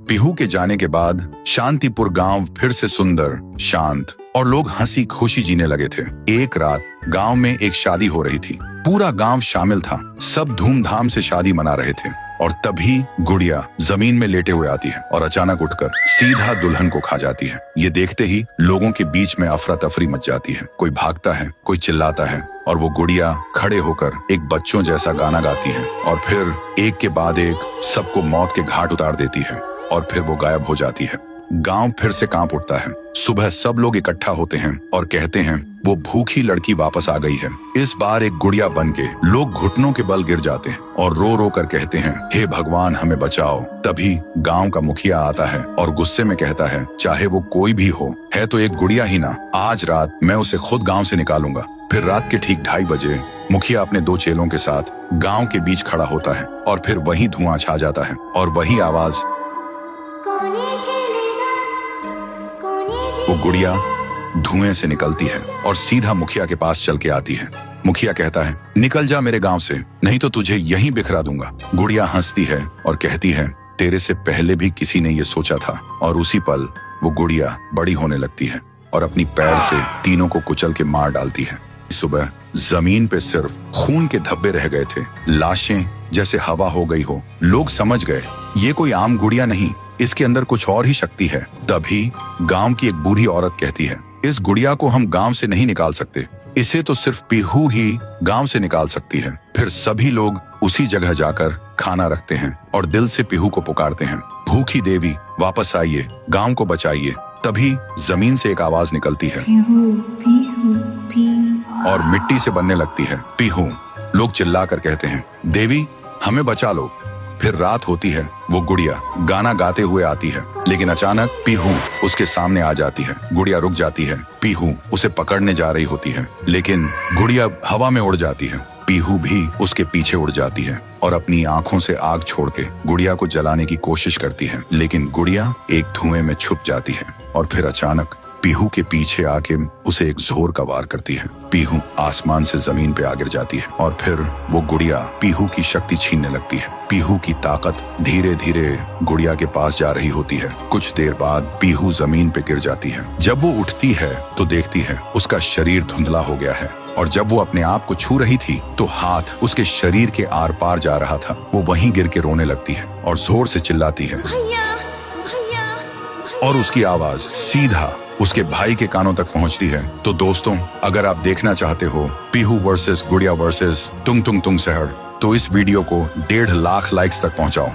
पीहू के जाने के बाद शांतिपुर गांव फिर से सुंदर, शांत और लोग हंसी खुशी जीने लगे थे। एक रात गांव में एक शादी हो रही थी। पूरा गांव शामिल था। सब धूमधाम से शादी मना रहे थे और तभी गुड़िया जमीन में लेटे हुए आती है और अचानक उठकर सीधा दुल्हन को खा जाती है। ये देखते ही लोगों के बीच में अफरा तफरी मच जाती है। कोई भागता है, कोई चिल्लाता है और वो गुड़िया खड़े होकर एक बच्चों जैसा गाना गाती है और फिर एक के बाद एक सबको मौत के घाट उतार देती है और फिर वो गायब हो जाती है। गांव फिर से कांप उठता है। सुबह सब लोग इकट्ठा होते हैं और कहते हैं वो भूखी लड़की वापस आ गई है। इस बार एक गुड़िया बनके लोग घुटनों के बल गिर जाते हैं और रो रो कर कहते हैं, हे भगवान हमें बचाओ। तभी गांव का मुखिया आता है और गुस्से में कहता है, चाहे वो कोई भी हो, है तो एक गुड़िया ही ना, आज रात मैं उसे खुद गाँव से निकालूंगा। फिर रात के ठीक 2:30 बजे मुखिया अपने 2 चेलों के साथ गांव के बीच खड़ा होता है और फिर वही धुआं छा जाता है और वही आवाज, वो गुड़िया धुएं से निकलती है और सीधा मुखिया के पास चल के आती है। मुखिया कहता है, निकल जा मेरे गांव से, नहीं तो तुझे यहीं बिखरा दूंगा। गुड़िया हंसती है और कहती है, तेरे से पहले भी किसी ने ये सोचा था। और उसी पल वो गुड़िया बड़ी होने लगती है और अपनी पैर से तीनों को कुचल के मार डालती है। सुबह जमीन पे सिर्फ खून के धब्बे रह गए थे, लाशें जैसे हवा हो गई हो। लोग समझ गए ये कोई आम गुड़िया नहीं, इसके अंदर कुछ और ही शक्ति है। तभी गांव की एक बूढ़ी औरत कहती है, इस गुड़िया को हम गांव से नहीं निकाल सकते, इसे तो सिर्फ पीहू ही गांव से निकाल सकती है। फिर सभी लोग उसी जगह जाकर खाना रखते हैं और दिल से पीहू को पुकारते हैं, भूखी देवी वापस आइए, गांव को बचाइए। तभी जमीन से एक आवाज निकलती है पीहू, पीहू, पीहू, और मिट्टी से बनने लगती है पीहू। लोग चिल्लाकर कहते हैं, देवी हमें बचा लो। फिर रात होती है। वो गुड़िया गाना गाते हुए आती है, लेकिन अचानक पीहू उसके सामने आ जाती है। गुड़िया रुक जाती है। पीहू उसे पकड़ने जा रही होती है, लेकिन गुड़िया हवा में उड़ जाती है। पीहू भी उसके पीछे उड़ जाती है और अपनी आंखों से आग छोड़ के गुड़िया को जलाने की कोशिश करती है, लेकिन गुड़िया एक धुएं में छुप जाती है और फिर अचानक पीहू के पीछे आके उसे एक जोर का वार करती है। पीहू आसमान से जमीन पे आ गिर जाती है और फिर वो गुड़िया पीहू की शक्ति छीनने लगती है। पीहू की ताकत धीरे धीरे गुड़िया के पास जा रही होती है। कुछ देर बाद पीहू जमीन पे गिर जाती है। जब वो उठती है तो देखती है उसका शरीर धुंधला हो गया है और जब वो अपने आप को छू रही थी तो हाथ उसके शरीर के आर पार जा रहा था। वो वहीं गिर के रोने लगती है और जोर से चिल्लाती है, भैया, भैया, भैया। और उसकी आवाज सीधा उसके भाई के कानों तक पहुंचती है। तो दोस्तों, अगर आप देखना चाहते हो पीहू वर्सेस गुड़िया वर्सेस तुंग तुंग तुंग सहर, तो इस वीडियो को 1.5 लाख लाइक्स तक पहुंचाओ।